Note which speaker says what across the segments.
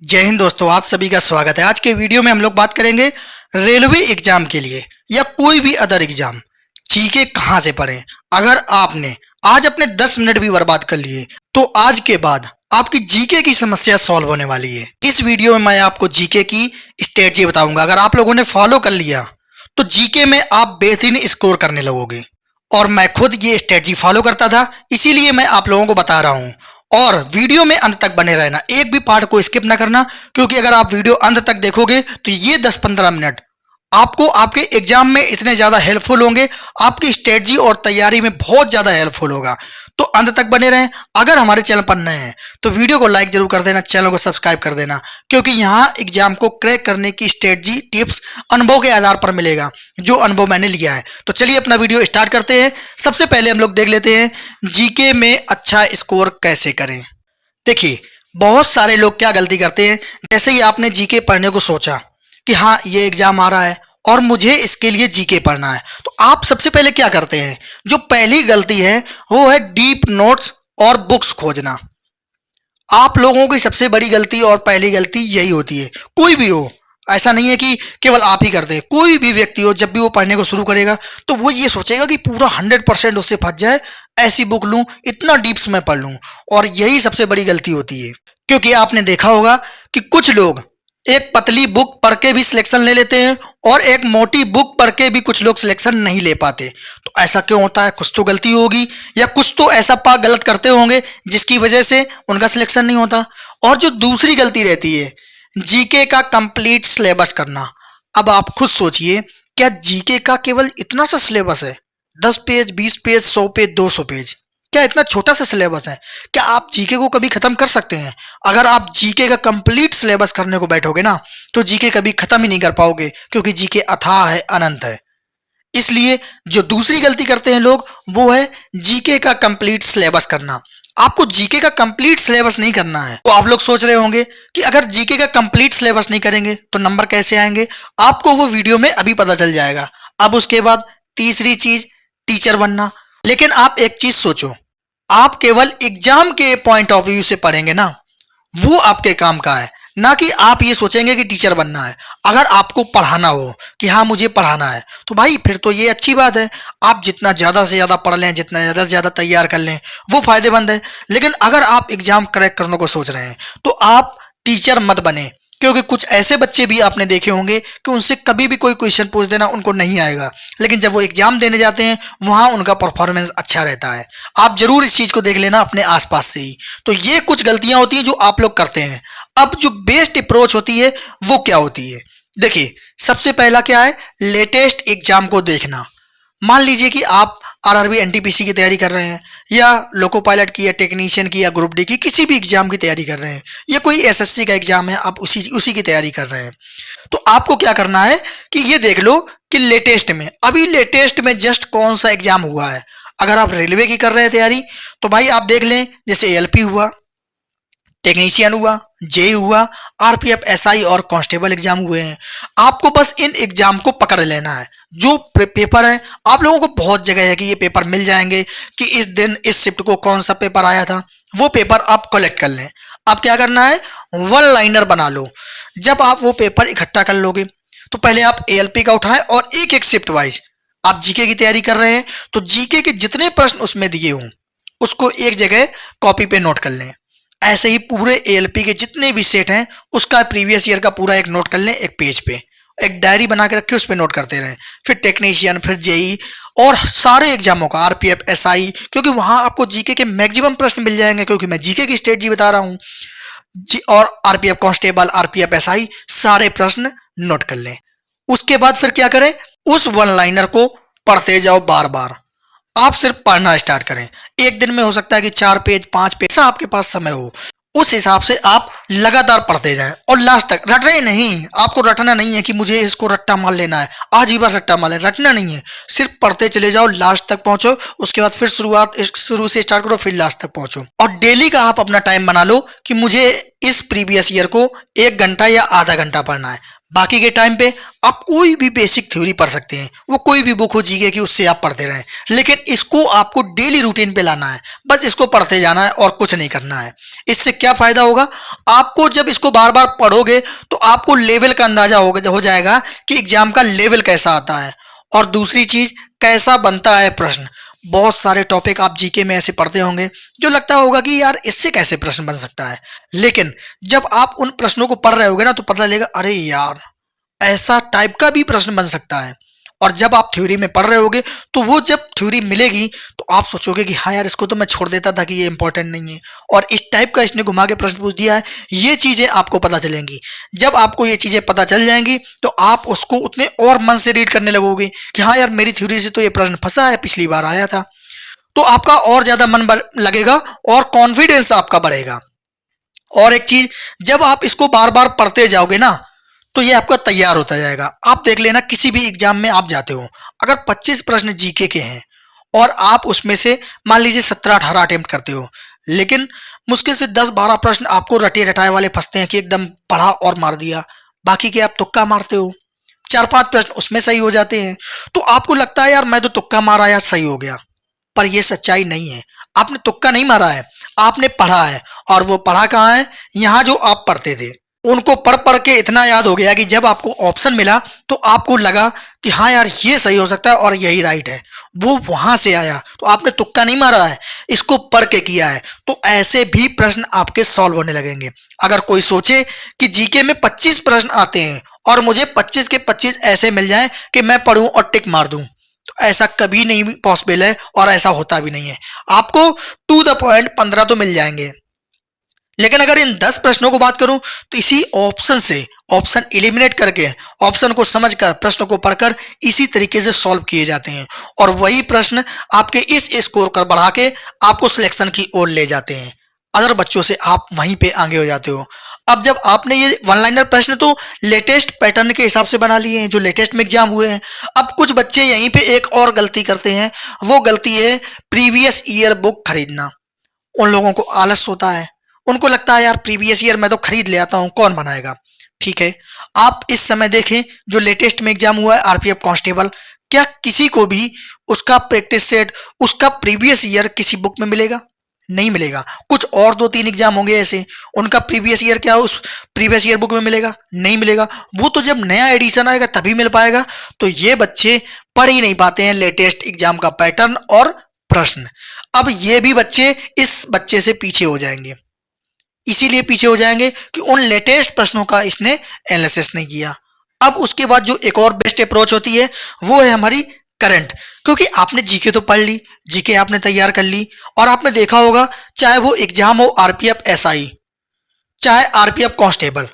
Speaker 1: जय हिंद दोस्तों, आप सभी का स्वागत है। आज के वीडियो में हम लोग बात करेंगे रेलवे एग्जाम के लिए या कोई भी अदर एग्जाम जीके कहां से पढ़ें। अगर आपने आज अपने 10 मिनट भी बर्बाद कर लिए तो आज के बाद आपकी जीके की समस्या सॉल्व होने वाली है। इस वीडियो में मैं आपको जीके की स्ट्रेटजी बताऊंगा। अगर आप लोगों ने फॉलो कर लिया तो जीके में आप बेहतरीन स्कोर करने लगोगे। और मैं खुद ये स्ट्रेटजी फॉलो करता था, इसीलिए मैं आप लोगों को बता रहा हूं। और वीडियो में अंत तक बने रहना, एक भी पार्ट को स्किप ना करना, क्योंकि अगर आप वीडियो अंत तक देखोगे तो ये 10-15 मिनट आपको आपके एग्जाम में इतने ज्यादा हेल्पफुल होंगे, आपकी स्ट्रेटजी और तैयारी में बहुत ज्यादा हेल्पफुल होगा। तो अंत तक बने रहें। अगर हमारे चैनल पर नए हैं तो वीडियो को लाइक जरूर कर देना, चैनल को सब्सक्राइब कर देना, क्योंकि यहाँ एग्जाम को क्रैक करने की स्ट्रेटजी टिप्स अनुभव के आधार पर मिलेगा, जो अनुभव मैंने लिया है। तो चलिए अपना वीडियो स्टार्ट करते हैं। सबसे पहले हम लोग देख लेते हैं जीके में अच्छा स्कोर कैसे करें। देखिए, बहुत सारे लोग क्या गलती करते हैं, जैसे ही आपने जीके पढ़ने को सोचा कि हाँ ये एग्जाम आ रहा है और मुझे इसके लिए जीके पढ़ना है, तो आप सबसे पहले क्या करते हैं, जो पहली गलती है वो है डीप नोट्स और बुक्स खोजना। आप लोगों की सबसे बड़ी गलती और पहली गलती यही होती है। कोई भी हो, ऐसा नहीं है कि केवल आप ही करते हैं, कोई भी व्यक्ति हो जब भी वो पढ़ने को शुरू करेगा तो वो ये सोचेगा कि पूरा 100% उससे फंस जाए, ऐसी बुक लूं, इतना डीप्स में पढ़ लूं। और यही सबसे बड़ी गलती होती है, क्योंकि आपने देखा होगा कि कुछ लोग एक पतली बुक पढ़ के भी सिलेक्शन ले लेते हैं और एक मोटी बुक पढ़ के भी कुछ लोग सिलेक्शन नहीं ले पाते। तो ऐसा क्यों होता है? कुछ तो गलती होगी या कुछ तो ऐसा पाक गलत करते होंगे जिसकी वजह से उनका सिलेक्शन नहीं होता। और जो दूसरी गलती रहती है, जीके का कंप्लीट सिलेबस करना। अब आप खुद सोचिए, क्या जीके का केवल इतना सा सिलेबस है? 10 पेज, 20 पेज, 100 पेज, 200 पेज, क्या इतना छोटा सा सिलेबस है? क्या आप जीके को कभी खत्म कर सकते हैं? अगर आप जीके का कंप्लीट सिलेबस करने को बैठोगे ना तो जीके कभी खत्म ही नहीं कर पाओगे, क्योंकि जीके अथाह है, अनंत है। इसलिए जो दूसरी गलती करते हैं लोग, वो है जीके का कंप्लीट सिलेबस करना। आपको जीके का कंप्लीट सिलेबस नहीं करना है। तो आप लोग सोच रहे होंगे कि अगर जीके का कंप्लीट सिलेबस नहीं करेंगे तो नंबर कैसे आएंगे? आपको वो वीडियो में अभी पता चल जाएगा। अब उसके बाद तीसरी चीज, टीचर बनना। लेकिन आप एक चीज सोचो, आप केवल एग्जाम के पॉइंट ऑफ व्यू से पढ़ेंगे ना, वो आपके काम का है, ना कि आप ये सोचेंगे कि टीचर बनना है। अगर आपको पढ़ाना हो कि हाँ मुझे पढ़ाना है, तो भाई फिर तो ये अच्छी बात है, आप जितना ज़्यादा से ज़्यादा पढ़ लें, जितना ज़्यादा से ज़्यादा तैयार कर लें, वो फायदेमंद है। लेकिन अगर आप एग्जाम क्रैक करने को सोच रहे हैं तो आप टीचर मत बने, क्योंकि कुछ ऐसे बच्चे भी आपने देखे होंगे कि उनसे कभी भी कोई क्वेश्चन पूछ देना उनको नहीं आएगा, लेकिन जब वो एग्जाम देने जाते हैं वहां उनका परफॉर्मेंस अच्छा रहता है। आप जरूर इस चीज को देख लेना अपने आसपास से ही। तो ये कुछ गलतियां होती हैं जो आप लोग करते हैं। अब जो बेस्ट अप्रोच होती है वो क्या होती है? देखिए, सबसे पहला क्या है, लेटेस्ट एग्जाम को देखना। मान लीजिए कि आप आरआरबी एनटीपीसी की तैयारी कर रहे हैं, या लोको पायलट की, या टेक्नीशियन की, या ग्रुप डी की, किसी भी एग्जाम की तैयारी कर रहे हैं, या कोई एसएससी का एग्जाम है, आप उसी की तैयारी कर रहे हैं। तो आपको क्या करना है कि ये देख लो कि लेटेस्ट में, अभी लेटेस्ट में जस्ट कौन सा एग्जाम हुआ है। अगर आप रेलवे की कर रहे हैं तैयारी तो भाई आप देख लें, जैसे एएलपी हुआ, टेक्नीशियन हुआ, जेई हुआ, आरपीएफ, एसआई और कांस्टेबल एग्जाम हुए हैं। आपको बस इन एग्जाम को पकड़ लेना है। जो पेपर है, आप लोगों को बहुत जगह है कि ये पेपर मिल जाएंगे कि इस दिन इस शिफ्ट को कौन सा पेपर आया था, वो पेपर आप कलेक्ट कर लें। अब क्या करना है, वन लाइनर बना लो। जब आप वो पेपर इकट्ठा कर लोगे तो पहले आप एएलपी का उठाएं और एक एक शिफ्ट वाइज आप जीके की तैयारी कर रहे हैं तो जीके के जितने प्रश्न उसमें दिए हों उसको एक जगह कॉपी पे नोट कर लें। ऐसे ही पूरे एएलपी के जितने भी सेट हैं उसका प्रीवियस ईयर का पूरा एक नोट कर लें, एक पेज पे एक डायरी बना के रखें, उस पर नोट करते रहें। फिर टेक्नीशियन, फिर जेई और सारे एग्जामों का, आरपीएफ, एसआई, क्योंकि वहां आपको जीके के मैक्सिमम प्रश्न मिल जाएंगे, क्योंकि मैं जीके की स्ट्रेटजी बता रहा हूं। जी, और आरपीएफ कांस्टेबल, आरपीएफ एसआई, सारे प्रश्न नोट कर लें। उसके बाद फिर क्या करें, उस वन लाइनर को पढ़ते जाओ बार बार। आप सिर्फ पढ़ना स्टार्ट करें। एक दिन में हो सकता है कि 4 पेज, 5 पेज, ऐसा आपके पास समय हो, उस हिसाब से आप लगातार पढ़ते जाएं और लास्ट तक। रट रहे नहीं, आपको रटना नहीं है कि मुझे इसको रट्टा मार लेना है, आज ही बस रट्टा मार लेना, रटना नहीं है। सिर्फ पढ़ते चले जाओ, लास्ट तक पहुंचो। उसके बाद फिर शुरू से स्टार्ट करो, फिर लास्ट तक पहुंचो। और डेली का आप अपना टाइम बना लो कि मुझे इस प्रीवियस ईयर को 1 घंटा या आधा घंटा पढ़ना है। बाकी के टाइम पे आप कोई भी बेसिक थ्योरी पढ़ सकते हैं, वो कोई भी बुक हो जीके की उससे आप पढ़ते रहें, लेकिन इसको आपको डेली रूटीन पे लाना है, बस इसको पढ़ते जाना है और कुछ नहीं करना है। इससे क्या फायदा होगा, आपको जब इसको बार बार पढ़ोगे तो आपको लेवल का अंदाजा हो जाएगा कि एग्जाम का लेवल कैसा आता है। और दूसरी चीज, कैसा बनता है प्रश्न। बहुत सारे टॉपिक आप जीके में ऐसे पढ़ते होंगे जो लगता होगा कि यार इससे कैसे प्रश्न बन सकता है, लेकिन जब आप उन प्रश्नों को पढ़ रहे होगे ना तो पता लगेगा अरे यार ऐसा टाइप का भी प्रश्न बन सकता है। और जब आप थ्योरी में पढ़ रहे होगे तो वो जब थ्योरी मिलेगी तो आप सोचोगे कि हाँ यार इसको तो मैं छोड़ देता था कि ये इंपॉर्टेंट नहीं है, और इस टाइप का इसने घुमा के प्रश्न पूछ दिया है। ये चीजें आपको पता चलेंगी। जब आपको ये चीजें पता चल जाएंगी तो आप उसको उतने और मन से रीड करने लगोगे कि हाँ यार मेरी थ्योरी से तो ये प्रश्न फंसा है, पिछली बार आया था। तो आपका और ज्यादा मन लगेगा और कॉन्फिडेंस आपका बढ़ेगा। और एक चीज, जब आप इसको बार बार पढ़ते जाओगे ना तो ये आपका तैयार होता जाएगा। आप देख लेना, किसी भी एग्जाम में आप जाते हो, अगर 25 प्रश्न जीके के हैं और आप उसमें से मान लीजिए 17-18 अटेम्प्ट करते हो, लेकिन मुश्किल से 10-12 प्रश्न आपको रटे रटाए वाले फंसते हैं कि एकदम पढ़ा और मार दिया, बाकी के आप तुक्का मारते हो, 4-5 प्रश्न उसमें सही हो जाते हैं। तो आपको लगता है यार मैं तो तुक्का मारा यार सही हो गया, पर यह सच्चाई नहीं है। आपने तुक्का नहीं मारा है, आपने पढ़ा है। और वो पढ़ा कहाँ है, यहाँ जो आप पढ़ते थे उनको पढ़ पढ़ के इतना याद हो गया कि जब आपको ऑप्शन मिला तो आपको लगा कि हाँ यार ये सही हो सकता है और यही राइट है, वो वहां से आया। तो आपने तुक्का नहीं मारा है, इसको पढ़ के किया है। तो ऐसे भी प्रश्न आपके सॉल्व होने लगेंगे। अगर कोई सोचे कि जीके में 25 प्रश्न आते हैं और मुझे 25 के 25 ऐसे मिल जाएं कि मैं पढ़ूं और टिक मार दूं, तो ऐसा कभी नहीं पॉसिबल है और ऐसा होता भी नहीं है। आपको टू द पॉइंट 15 तो मिल जाएंगे, लेकिन अगर इन 10 प्रश्नों को बात करूं तो इसी ऑप्शन से ऑप्शन एलिमिनेट करके ऑप्शन को समझकर प्रश्न को पढ़कर इसी तरीके से सॉल्व किए जाते हैं, और वही प्रश्न आपके इस स्कोर कर बढ़ा के आपको सिलेक्शन की ओर ले जाते हैं। अदर बच्चों से आप वहीं पे आगे हो जाते हो। अब जब आपने ये वन लाइनर प्रश्न तो लेटेस्ट पैटर्न के हिसाब से बना लिए हैं जो लेटेस्ट में एग्जाम हुए हैं, अब कुछ बच्चे यहीं पे एक और गलती करते हैं। वो गलती है प्रीवियस ईयर बुक खरीदना। उन लोगों को आलस होता है, उनको लगता है यार प्रीवियस ईयर मैं तो खरीद ले आता हूं, कौन बनाएगा। ठीक है, आप इस समय देखें जो लेटेस्ट में एग्जाम हुआ है आरपीएफ कांस्टेबल, क्या किसी को भी उसका प्रैक्टिस सेट उसका प्रीवियस ईयर किसी बुक में मिलेगा? नहीं मिलेगा। कुछ और 2-3 एग्जाम होंगे ऐसे, उनका प्रीवियस ईयर क्या उस प्रीवियस ईयर बुक में मिलेगा? नहीं मिलेगा। वो तो जब नया एडिशन आएगा तभी मिल पाएगा। तो ये बच्चे पढ़ ही नहीं पाते हैं लेटेस्ट एग्जाम का पैटर्न और प्रश्न। अब ये भी बच्चे इस बच्चे से पीछे हो जाएंगे, इसीलिए पीछे हो जाएंगे कि उन लेटेस्ट प्रश्नों का इसने एनालिसिस नहीं किया। अब उसके बाद जो एक और बेस्ट अप्रोच होती है वो है हमारी करंट, क्योंकि आपने जीके तो पढ़ ली, जीके आपने तैयार कर ली, और आपने देखा होगा चाहे वो एग्जाम हो आरपीएफ एसआई चाहे आरपीएफ कांस्टेबल,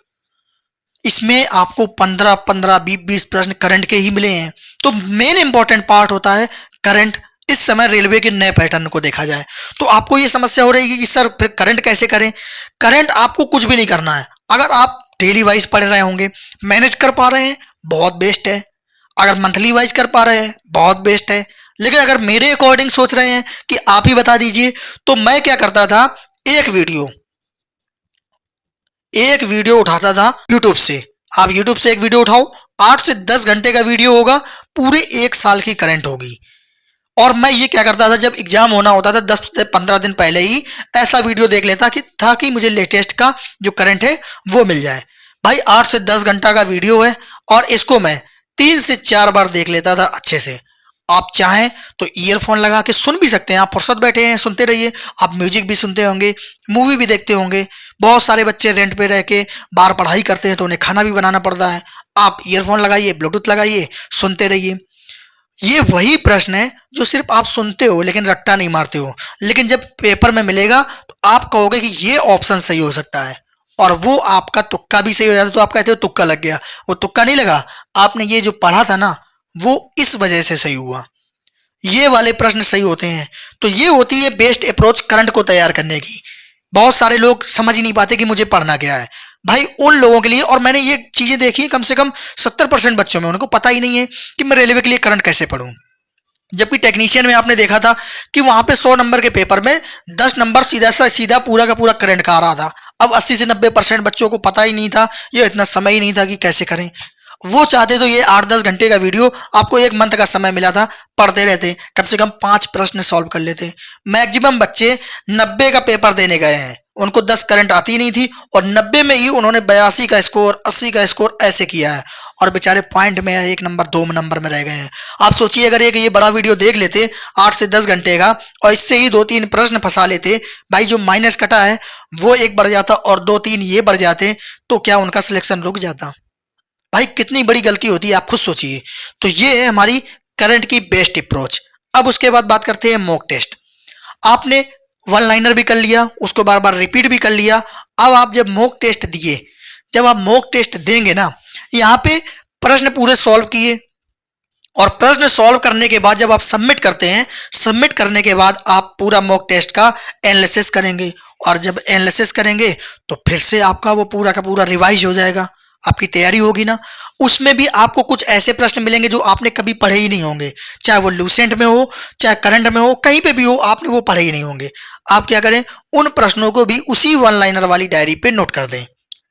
Speaker 1: इसमें आपको 15-15 20-20 प्रश्न करंट के ही मिले हैं। तो मेन इंपॉर्टेंट पार्ट होता है करंट। इस समय रेलवे के नए पैटर्न को देखा जाए तो आपको ये समस्या हो रही है कि सर फिर करंट कैसे करें। करंट आपको कुछ भी नहीं करना है। अगर आप डेली वाइज पढ़ रहे होंगे, मैनेज कर पा रहे हैं, बहुत बेस्ट है। अगर मंथली वाइज कर पा रहे हैं, बहुत बेस्ट है। लेकिन अगर मेरे अकॉर्डिंग सोच रहे हैं कि आप ही बता दीजिए, तो मैं क्या करता था, एक वीडियो उठाता था यूट्यूब से। आप यूट्यूब से एक वीडियो उठाओ, 8 से 10 घंटे का वीडियो होगा, पूरे 1 साल की करंट होगी। और मैं ये क्या करता था, जब एग्जाम होना होता था 10 से 15 दिन पहले ही ऐसा वीडियो देख लेता कि ताकि मुझे लेटेस्ट का जो करंट है वो मिल जाए। भाई 8 से 10 घंटा का वीडियो है और इसको मैं 3 से 4 बार देख लेता था अच्छे से। आप चाहें तो ईयरफोन लगा के सुन भी सकते हैं, आप फुर्सत बैठे हैं सुनते रहिए। आप म्यूजिक भी सुनते होंगे, मूवी भी देखते होंगे। बहुत सारे बच्चे रेंट पे रह के बाहर पढ़ाई करते हैं तो उन्हें खाना भी बनाना पड़ता है। आप ईयरफोन लगाइए, ब्लूटूथ लगाइए, सुनते रहिए। ये वही प्रश्न है जो सिर्फ आप सुनते हो लेकिन रट्टा नहीं मारते हो, लेकिन जब पेपर में मिलेगा तो आप कहोगे कि ये ऑप्शन सही हो सकता है, और वो आपका तुक्का भी सही हो जाता है। तो आप कहते हो तुक्का लग गया, वो तुक्का नहीं लगा, आपने ये जो पढ़ा था ना वो इस वजह से सही हुआ। ये वाले प्रश्न सही होते हैं। तो ये होती है बेस्ट अप्रोच करंट को तैयार करने की। बहुत सारे लोग समझ ही नहीं पाते कि मुझे पढ़ना क्या है। भाई उन लोगों के लिए, और मैंने ये चीजें देखी कम से कम 70% बच्चों में, उनको पता ही नहीं है कि मैं रेलवे के लिए करंट कैसे पढ़ूं। जबकि टेक्नीशियन में आपने देखा था कि वहां पे 100 नंबर के पेपर में 10 नंबर सीधा पूरा का पूरा करंट का आ रहा था। अब 80 से 90% बच्चों को पता ही नहीं था, ये इतना समय ही नहीं था कि कैसे करें। वो चाहते तो ये 8-10 घंटे का वीडियो, आपको 1 मंथ का समय मिला था, पढ़ते रहते, कम से कम 5 प्रश्न सॉल्व कर लेते। मैक्सिमम बच्चे 90 का पेपर देने गए हैं, उनको 10 करंट आती नहीं थी और 90 में ही उन्होंने 82 का स्कोर, 80 का स्कोर ऐसे किया है और बेचारे पॉइंट में 1 नंबर 2 नंबर में रह गए हैं। आप सोचिए अगर एक ये बड़ा वीडियो देख लेते 8 से 10 घंटे का और इससे ही 2-3 प्रश्न फंसा लेते, भाई जो माइनस कटा है वो 1 बढ़ जाता और 2-3 ये बढ़ जाते, तो क्या उनका सिलेक्शन रुक जाता? भाई कितनी बड़ी गलती होती है, आप खुद सोचिए। तो ये है हमारी करंट की बेस्ट अप्रोच। अब उसके बाद बात करते हैं मॉक टेस्ट। आपने वन लाइनर भी कर लिया, उसको बार बार रिपीट भी कर लिया। अब आप जब मॉक टेस्ट दिए, जब आप मॉक टेस्ट देंगे ना, यहाँ पे प्रश्न पूरे सॉल्व किए और प्रश्न सॉल्व करने के बाद जब आप सबमिट करते हैं, सबमिट करने के बाद आप पूरा मॉक टेस्ट का एनालिसिस करेंगे और जब एनालिसिस करेंगे तो फिर से आपका वो पूरा का पूरा रिवाइज हो जाएगा, आपकी तैयारी होगी ना। उसमें भी आपको कुछ ऐसे प्रश्न मिलेंगे जो आपने कभी पढ़े ही नहीं होंगे, चाहे वो लूसेंट में हो, चाहे करंट में हो, कहीं पे भी हो, आपने वो पढ़े ही नहीं होंगे। आप क्या करें, उन प्रश्नों को भी उसी वन लाइनर वाली डायरी पे नोट कर दें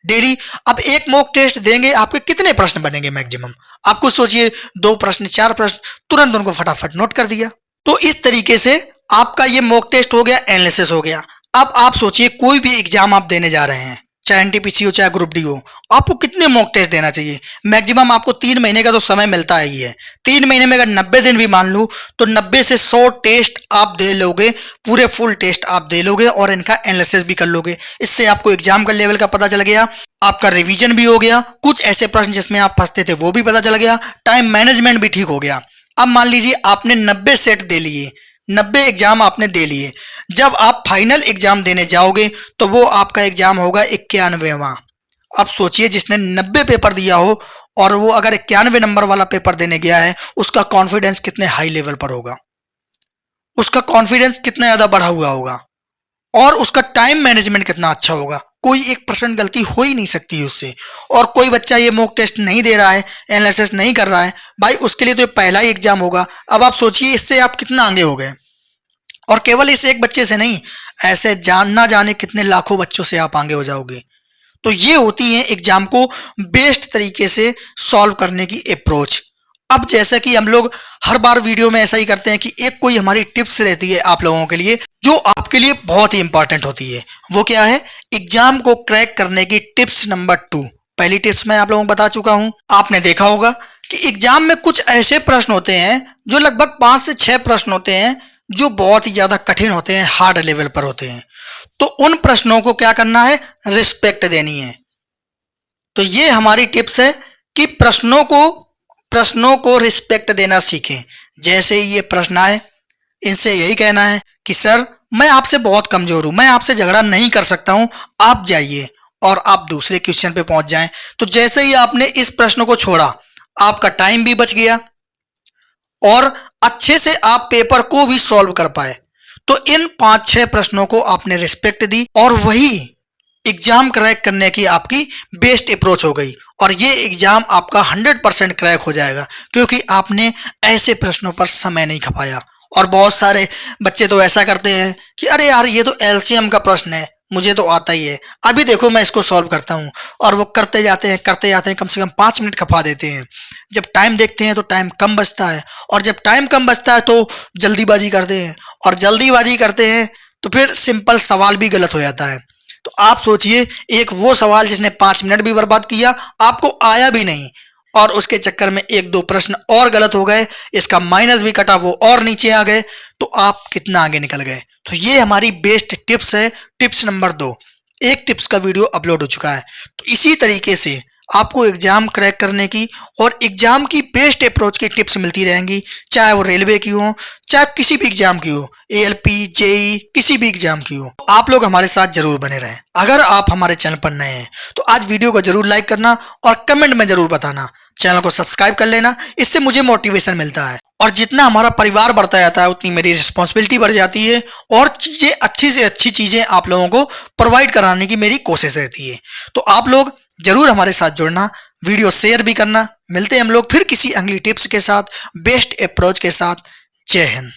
Speaker 1: डेली। अब एक मॉक टेस्ट देंगे, आपके कितने प्रश्न बनेंगे मैक्सिमम? आप कुछ सोचिए, 2 प्रश्न, 4 प्रश्न, तुरंत उनको फटाफट नोट कर दिया। तो इस तरीके से आपका ये मॉक टेस्ट हो गया, एनालिसिस हो गया। अब आप सोचिए कोई भी एग्जाम आप देने जा रहे हैं, चाहे एनटीपीसी हो चाहे ग्रुप डी हो, आपको कितने मॉक टेस्ट देना चाहिए? मैक्सिमम आपको 3 महीने का तो समय मिलता ही है। 3 महीने में अगर 90 दिन भी मान लूं तो 90 से 100 टेस्ट आप दे लोगे, पूरे फुल टेस्ट आप दे लोगे और इनका एनालिसिस भी कर लोगे। इससे आपको एग्जाम का लेवल का पता चल गया, आपका रिवीजन भी हो गया, कुछ ऐसे प्रश्न जिसमें आप फंसते थे वो भी पता चल गया, टाइम मैनेजमेंट भी ठीक हो गया। अब मान लीजिए आपने 90 सेट दे लिए, 90 एग्जाम आपने दे लिए, जब आप फाइनल एग्जाम देने जाओगे तो वो आपका एग्जाम होगा 91वां। अब सोचिए जिसने 90 पेपर दिया हो और वो अगर 91 नंबर वाला पेपर देने गया है, उसका कॉन्फिडेंस कितने हाई लेवल पर होगा, उसका कॉन्फिडेंस कितना ज्यादा बढ़ा हुआ होगा और उसका टाइम मैनेजमेंट कितना अच्छा होगा। कोई 1% गलती हो ही नहीं सकती है उससे। और कोई बच्चा ये मॉक टेस्ट नहीं दे रहा है, एनालिसिस नहीं कर रहा है, भाई उसके लिए तो ये पहला ही एग्जाम होगा। अब आप सोचिए इससे आप कितना आगे हो गए। और केवल इस एक बच्चे से नहीं, ऐसे ना जाने कितने लाखों बच्चों से आप आगे हो जाओगे। तो ये होती है एग्जाम को बेस्ट तरीके से सॉल्व करने की अप्रोच। अब जैसा कि हम लोग हर बार वीडियो में ऐसा ही करते हैं कि एक कोई हमारी टिप्स रहती है आप लोगों के लिए, जो आपके लिए बहुत ही इंपॉर्टेंट होती है। वो क्या है? एग्जाम को क्रैक करने की टिप्स नंबर 2। पहली टिप्स मैं आप लोगों को बता चुका हूं। आपने देखा होगा कि एग्जाम में कुछ ऐसे प्रश्न होते हैं जो लगभग 5 से 6 प्रश्न होते हैं जो बहुत ही ज्यादा कठिन होते हैं, हार्ड लेवल पर होते हैं। तो उन प्रश्नों को क्या करना है? रिस्पेक्ट देनी है। तो ये हमारी टिप्स है कि प्रश्नों को रिस्पेक्ट देना सीखें। जैसे ये प्रश्न आए, इनसे यही कहना है कि सर मैं आपसे बहुत कमजोर हूं, मैं आपसे झगड़ा नहीं कर सकता हूं, आप जाइए, और आप दूसरे क्वेश्चन पे पहुंच जाएं। तो जैसे ही आपने इस प्रश्न को छोड़ा, आपका टाइम भी बच गया और अच्छे से आप पेपर को भी सॉल्व कर पाए। तो इन 5-6 प्रश्नों को आपने रिस्पेक्ट दी और वही एग्जाम क्रैक करने की आपकी बेस्ट अप्रोच हो गई और ये एग्जाम आपका 100% क्रैक हो जाएगा, क्योंकि आपने ऐसे प्रश्नों पर समय नहीं खपाया। और बहुत सारे बच्चे तो ऐसा करते हैं कि अरे यार ये तो एलसीएम का प्रश्न है, मुझे तो आता ही है, अभी देखो मैं इसको सॉल्व करता हूँ, और वो करते जाते हैं, कम से कम 5 मिनट खपा देते हैं। जब टाइम देखते हैं तो टाइम कम बचता है, और जब टाइम कम बचता है तो जल्दीबाजी करते हैं, और जल्दीबाजी करते हैं तो फिर सिंपल सवाल भी गलत हो जाता है। तो आप सोचिए, एक वो सवाल जिसने 5 मिनट भी बर्बाद किया, आपको आया भी नहीं, और उसके चक्कर में 1-2 प्रश्न और गलत हो गए, इसका माइनस भी कटा, वो और नीचे आ गए, तो आप कितना आगे निकल गए। तो ये हमारी बेस्ट टिप्स है, टिप्स नंबर 2। एक टिप्स का वीडियो अपलोड हो चुका है। तो इसी तरीके से आपको एग्जाम क्रैक करने की और एग्जाम की बेस्ट अप्रोच की टिप्स मिलती रहेंगी, चाहे वो रेलवे की हो, चाहे किसी भी एग्जाम की हो, एएलपी, जेई, किसी भी एग्जाम की हो। आप लोग हमारे साथ जरूर बने रहें। अगर आप हमारे चैनल पर नए हैं तो आज वीडियो को जरूर लाइक करना और कमेंट में जरूर बताना, चैनल को सब्सक्राइब कर लेना, इससे मुझे मोटिवेशन मिलता है। और जितना हमारा परिवार बढ़ता जाता है उतनी मेरी रिस्पॉन्सिबिलिटी बढ़ जाती है, और चीजें अच्छी से अच्छी चीजें आप लोगों को प्रोवाइड कराने की मेरी कोशिश रहती है। तो आप लोग जरूर हमारे साथ जुड़ना, वीडियो शेयर भी करना। मिलते हैं हम लोग फिर किसी अगली टिप्स के साथ, बेस्ट अप्रोच के साथ। जय हिंद।